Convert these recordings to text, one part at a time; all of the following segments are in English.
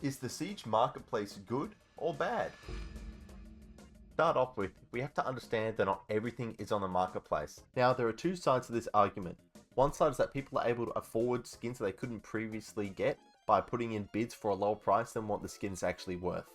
Is the Siege marketplace good or bad? Start off with, we have to understand that not everything is on the marketplace. Now, there are two sides to this argument. One side is that people are able to afford skins that they couldn't previously get by putting in bids for a lower price than what the skin's actually worth.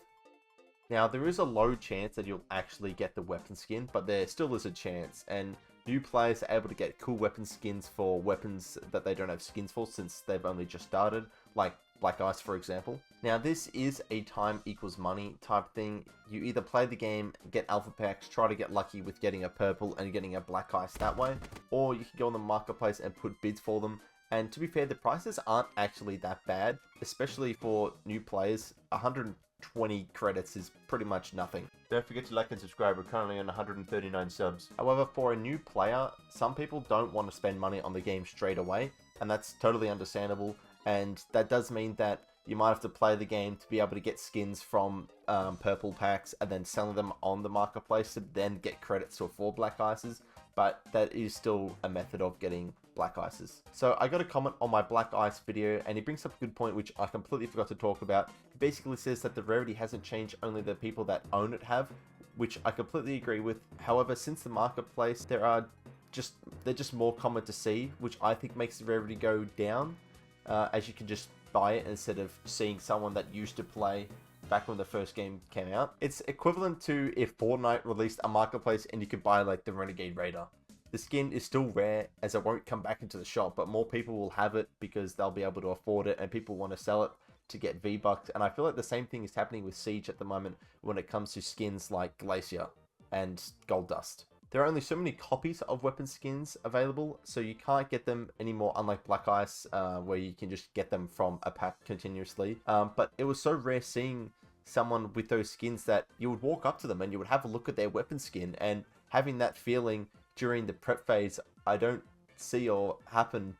Now, there is a low chance that you'll actually get the weapon skin, but there still is a chance, and new players are able to get cool weapon skins for weapons that they don't have skins for since they've only just started, like Black Ice, for example. Now, this is a time equals money type thing. You either play the game, get alpha packs, try to get lucky with getting a purple and getting a Black Ice that way, or you can go on the marketplace and put bids for them. And to be fair, the prices aren't actually that bad, especially for new players. 120 credits is pretty much nothing. Don't forget to like and subscribe, we're currently on 139 subs. However, for a new player, some people don't want to spend money on the game straight away, and that's totally understandable. And that does mean that you might have to play the game to be able to get skins from purple packs and then selling them on the marketplace to then get credits to afford Black Ices, but that is still a method of getting Black Ices. So I got a comment on my Black Ice video and he brings up a good point which I completely forgot to talk about. He basically says that the rarity hasn't changed, only the people that own it have, which I completely agree with. However, since the marketplace, they're just more common to see, which I think makes the rarity go down, as you can just buy it instead of seeing someone that used to play back when the first game came out. It's equivalent to if Fortnite released a marketplace and you could buy like the Renegade Raider. The skin is still rare as it won't come back into the shop, but more people will have it because they'll be able to afford it and people want to sell it to get V-Bucks. And I feel like the same thing is happening with Siege at the moment when it comes to skins like Glacier and Gold Dust. There are only so many copies of weapon skins available, so you can't get them anymore, unlike Black Ice, where you can just get them from a pack continuously. But it was so rare seeing someone with those skins that you would walk up to them and you would have a look at their weapon skin, and having that feeling during the prep phase, I don't see or happen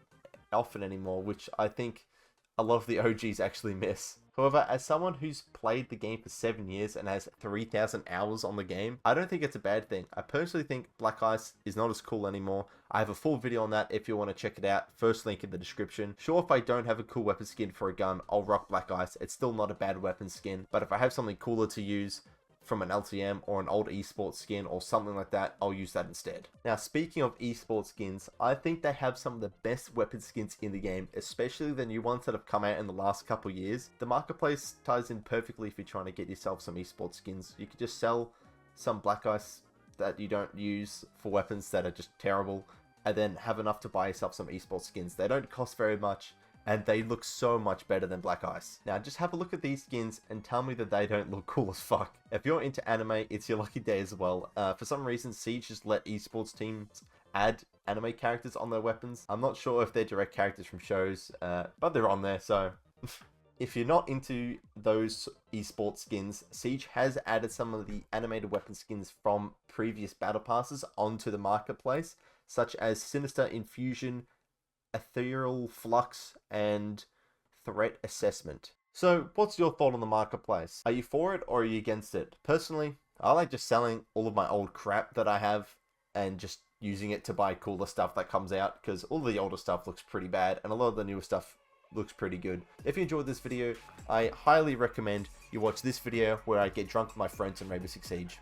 often anymore, which I think a lot of the OGs actually miss. However, as someone who's played the game for 7 years and has 3,000 hours on the game, I don't think it's a bad thing. I personally think Black Ice is not as cool anymore. I have a full video on that if you want to check it out. First link in the description. Sure, if I don't have a cool weapon skin for a gun, I'll rock Black Ice. It's still not a bad weapon skin, but if I have something cooler to use from an LTM or an old esports skin or something like that, I'll use that instead. Now, speaking of esports skins, I think they have some of the best weapon skins in the game, especially the new ones that have come out in the last couple years. The marketplace ties in perfectly if you're trying to get yourself some esports skins. You could just sell some Black Ice that you don't use for weapons that are just terrible, and then have enough to buy yourself some esports skins. They don't cost very much, and they look so much better than Black Ice. Now, just have a look at these skins and tell me that they don't look cool as fuck. If you're into anime, it's your lucky day as well. For some reason, Siege just let esports teams add anime characters on their weapons. I'm not sure if they're direct characters from shows, but they're on there, so... If you're not into those esports skins, Siege has added some of the animated weapon skins from previous battle passes onto the marketplace, such as Sinister Infusion, Ethereal Flux, and Threat Assessment. So, what's your thought on the marketplace? Are you for it or are you against it? Personally, I like just selling all of my old crap that I have and just using it to buy cooler stuff that comes out, because all the older stuff looks pretty bad and a lot of the newer stuff looks pretty good. If you enjoyed this video, I highly recommend you watch this video where I get drunk with my friends and Rainbow Six Siege.